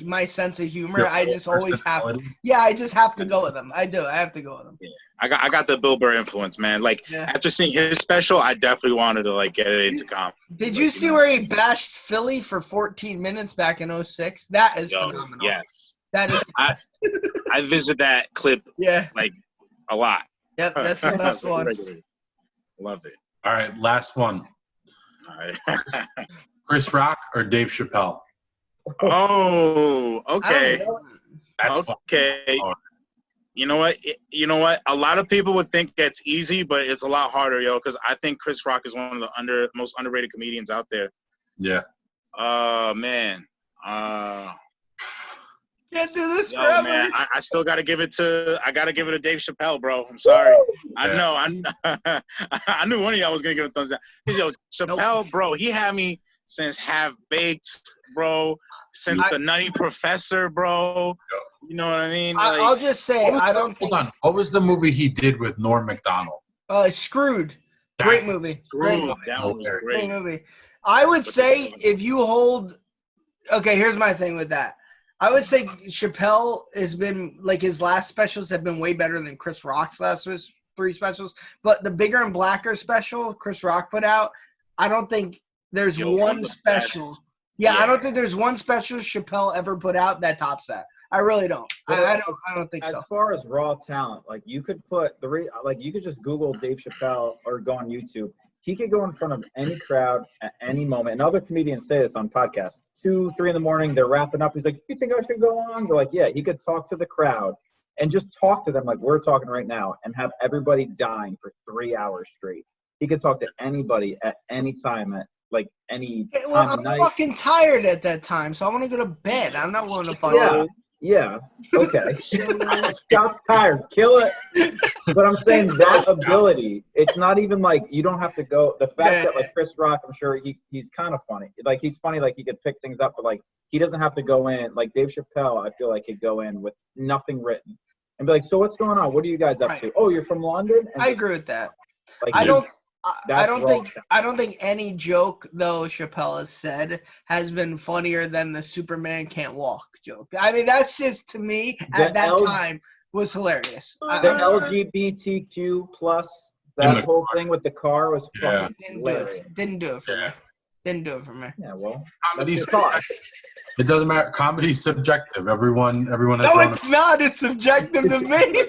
my sense of humor. Your I just always have. personality? Yeah, I just have to go with him. I do. I have to go with him. Yeah. I got the Bill Burr influence, man. Like after seeing his special, I definitely wanted to like get it into comedy. Did you see where he bashed Philly for 14 minutes back in 2006? That is phenomenal. Yes. That is. I visit that clip like a lot. Yep, that's the best one. Love it. All right, last one. All right. Chris Rock or Dave Chappelle? Oh, okay. That's okay. You know what? A lot of people would think that's easy, but it's a lot harder, yo. Because I think Chris Rock is one of the most underrated comedians out there. Yeah. Man. Can't do this Yo, forever. man, I still gotta give it to Dave Chappelle, bro. I'm sorry. I know. I knew one of y'all was gonna give a thumbs down. Cause yo, Chappelle, bro, he had me since Half Baked, bro. Since the Nutty Professor, bro. You know what I mean? Like, I'll just say Hold on. What was the movie he did with Norm Macdonald? Screwed. Great movie. Screwed. That one was Great great. movie. I would say if you hold. Okay, here's my thing with that. I would say Chappelle has been, like, his last specials have been way better than Chris Rock's last 3 specials. But the Bigger and Blacker special Chris Rock put out, I don't think there's one special. Best. Yeah, I don't think there's one special Chappelle ever put out that tops that. I really don't. I don't think so. As far as raw talent, like you could you could just Google Dave Chappelle or go on YouTube. He could go in front of any crowd at any moment. And other comedians say this on podcasts. 2, 3 in the morning, they're wrapping up. He's like, you think I should go on? They're like, yeah. He could talk to the crowd and just talk to them like we're talking right now and have everybody dying for 3 hours straight. He could talk to anybody at any time at like any time I'm of night. fucking tired at that time, so I want to go to bed. I'm not willing to fucking. Yeah. Okay. Scott's tired. Kill it. But I'm saying that ability, it's not even like you don't have to go. The fact that like Chris Rock, I'm sure he's kind of funny. Like he's funny, like he could pick things up, but like he doesn't have to go in. Like Dave Chappelle, I feel like could go in with nothing written and be like, so what's going on? What are you guys up to? Oh, you're from London? And I agree with that. Like, I don't think any joke though Chappelle has said has been funnier than the Superman can't walk joke. I mean, that's just to me at that time was hilarious. The LGBTQ plus that whole thing with the car was fucking hilarious. Didn't do it for me. Didn't do it for me. Yeah, well, Comedy's It doesn't matter. Comedy's subjective. Everyone has No, their own it's not. It's subjective to me.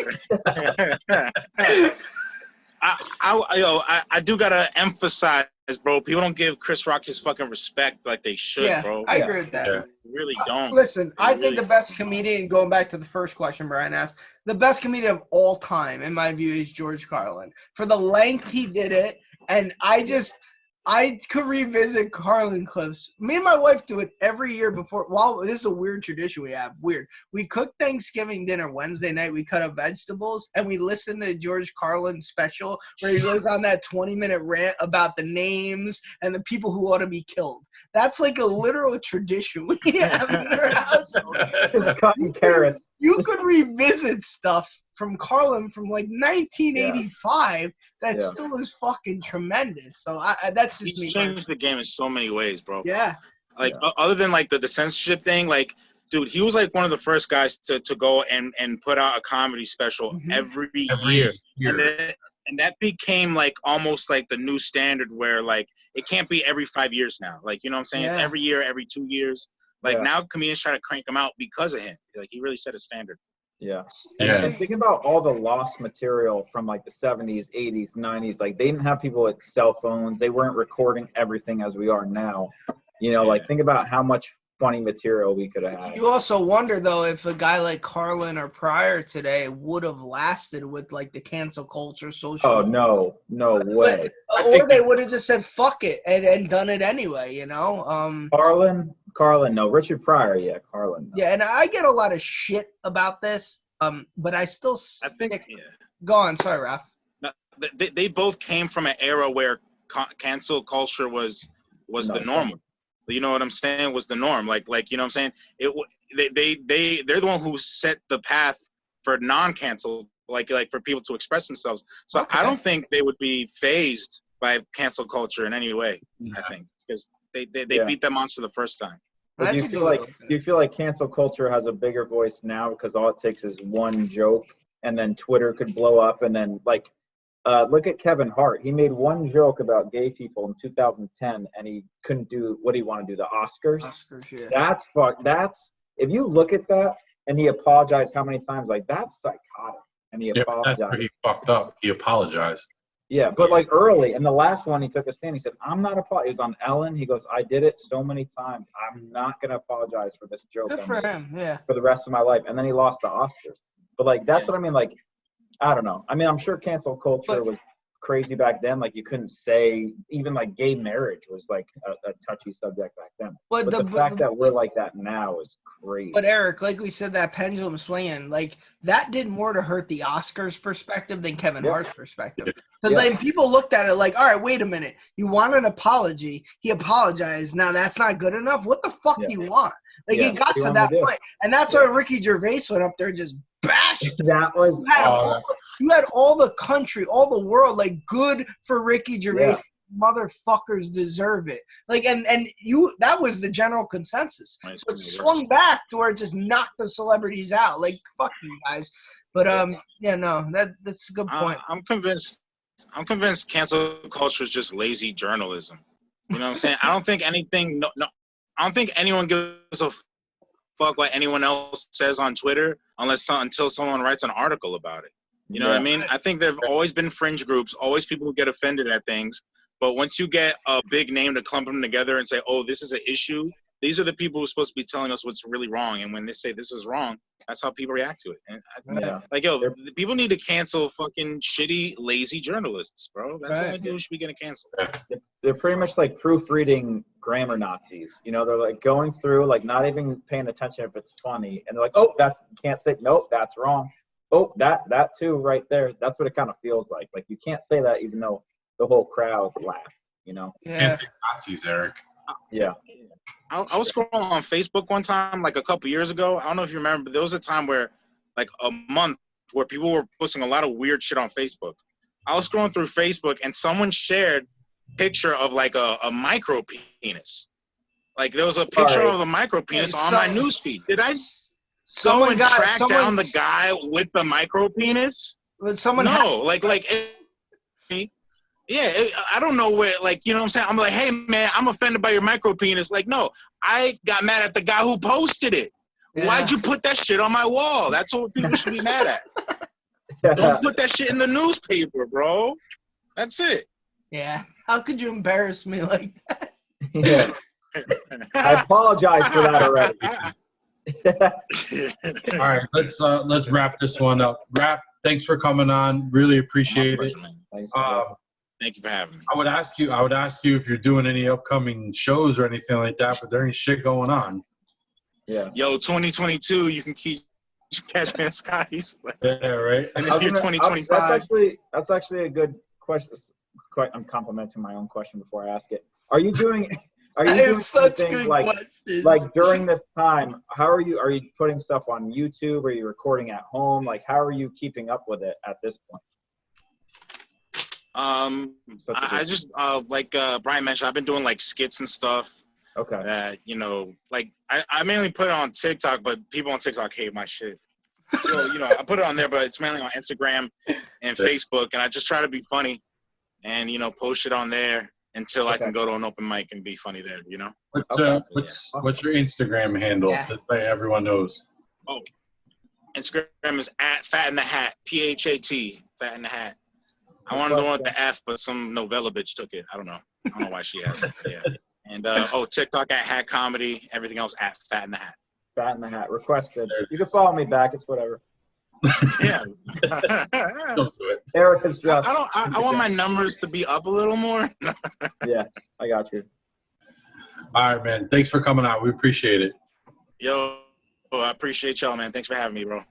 I do gotta emphasize, bro. People don't give Chris Rock his fucking respect like they should, Yeah, bro. I agree with that. Yeah. They really don't. Listen, They I think really the best comedian, going back to the first question Brian asked, the best comedian of all time, in my view, is George Carlin. For the length he did it, and I could revisit Carlin clips. Me and my wife do it every year before. Well, this is a weird tradition we have. Weird. We cook Thanksgiving dinner Wednesday night. We cut up vegetables, and we listen to George Carlin's special where he goes on that 20-minute rant about the names and the people who ought to be killed. That's like a literal tradition we have in our household. Just cutting carrots. You could revisit stuff from Carlin from like 1985 that still is fucking tremendous. So that's just me. He's changed the game in so many ways, bro. Yeah. Like other than like the censorship thing, like dude, he was like one of the first guys to go and put out a comedy special every year. And that became like almost like the new standard where like it can't be every 5 years now. Like, you know what I'm saying? It's every year, every 2 years. Like now comedians try to crank him out because of him. Like he really set a standard. Yeah. And think about all the lost material from like the 70s, 80s, 90s. Like they didn't have people with cell phones. They weren't recording everything as we are now. You know, like think about how much funny material we could have had. You also wonder though if a guy like Carlin or Pryor today would have lasted with like the cancel culture, social. Oh no way. Or they would have just said fuck it and done it anyway, you know. Carlin, no. Richard Pryor, yeah. Carlin, no. Yeah, and I get a lot of shit about this, but I still Go on, sorry, Raph. No, they both came from an era where cancel culture was the normal. You know what I'm saying? Was the norm. Like you know what I'm saying? They're the one who set the path for non-cancel, like for people to express themselves. So I don't think they would be phased by cancel culture in any way. I think because they beat that monster the first time. Do you feel like cancel culture has a bigger voice now because all it takes is one joke and then Twitter could blow up and then like look at Kevin Hart. He made one joke about gay people in 2010 and he couldn't do what do you want to do, the Oscars? That's if you look at that and he apologized how many times, like that's psychotic. And he apologized. That's where he fucked up. He apologized. Yeah, but like early in the last one, he took a stand. He said, "I'm not apologizing." He was on Ellen. He goes, "I did it so many times. I'm not gonna apologize for this joke." Good for him, yeah. For the rest of my life, and then he lost the Oscars. But like, that's what I mean. Like, I don't know. I mean, I'm sure cancel culture was crazy back then. Like, you couldn't say even like gay marriage was like a touchy subject back then. But the fact that we're like that now is crazy. But Eric, like we said, that pendulum swinging, like that did more to hurt the Oscars perspective than Kevin Hart's perspective. Because like people looked at it like, all right, wait a minute, you want an apology? He apologized. Now that's not good enough. What the fuck do you want? Like it got to that point, and that's why Ricky Gervais went up there and just bashed. That was you had all the country, all the world, like good for Ricky Gervais. Yeah. Motherfuckers deserve it. Like and that was the general consensus. Right. So it swung back to where it just knocked the celebrities out. Like fuck you guys. But that's a good point. I'm convinced cancel culture is just lazy journalism. You know what I'm saying? I don't think anything I don't think anyone gives a fuck what anyone else says on Twitter until someone writes an article about it. You know what I mean? I think there have always been fringe groups, always people who get offended at things. But once you get a big name to clump them together and say, oh, this is an issue, these are the people who are supposed to be telling us what's really wrong. And when they say this is wrong, that's how people react to it. And people need to cancel fucking shitty, lazy journalists, bro. That's the only people who should be getting canceled. They're pretty much like proofreading grammar Nazis. You know, they're like going through, like not even paying attention if it's funny. And they're like, oh, can't say, nope, that's wrong. Oh, that too right there. That's what it kind of feels like. Like you can't say that even though the whole crowd laughed, you know? Yeah. Nazis, Eric. Yeah. I was scrolling on Facebook one time, like a couple years ago. I don't know if you remember, but there was a time where, like a month, where people were posting a lot of weird shit on Facebook. I was scrolling through Facebook and someone shared a picture of like a micro penis. Like there was a picture of the micro penis on my newsfeed. Did I someone track down the guy with the micro penis? Someone Yeah, I don't know where, like, you know what I'm saying? I'm like, hey, man, I'm offended by your micro penis. Like, no, I got mad at the guy who posted it. Yeah. Why'd you put that shit on my wall? That's what people should be mad at. Don't put that shit in the newspaper, bro. That's it. Yeah. How could you embarrass me like that? Yeah. I apologize for that already. All right, let's wrap this one up. Raph, thanks for coming on. Really appreciate it. Thanks, Thank you for having me. I would ask you if you're doing any upcoming shows or anything like that, but there ain't shit going on. Yeah. Yo, 2022, you can catch me at Scotty's. Yeah, right. And if you're 2025, that's actually a good question. I'm complimenting my own question before I ask it. Are you doing Such anything good like questions. like during this time? How are you putting stuff on YouTube? Are you recording at home? Like, how are you keeping up with it at this point? I just like Brian mentioned, I've been doing like skits and stuff. Okay. That, you know, like I mainly put it on TikTok, but people on TikTok hate my shit. So, you know, I put it on there, but it's mainly on Instagram and Facebook, and I just try to be funny and, you know, post it on there until I can go to an open mic and be funny there, you know? What's your Instagram handle? Yeah. That way everyone knows. Oh, Instagram is @FatInTheHat, PHAT, Fat in the Hat. I wanted the one with the F, but some novella bitch took it. I don't know why she has it. Yeah. And TikTok @Hat Comedy. Everything else @Fat in the Hat. Fat in the Hat. Requested. You can follow me back. It's whatever. Yeah. Don't do it. Eric is just. I want my numbers to be up a little more. Yeah, I got you. All right, man. Thanks for coming out. We appreciate it. Yo, I appreciate y'all, man. Thanks for having me, bro.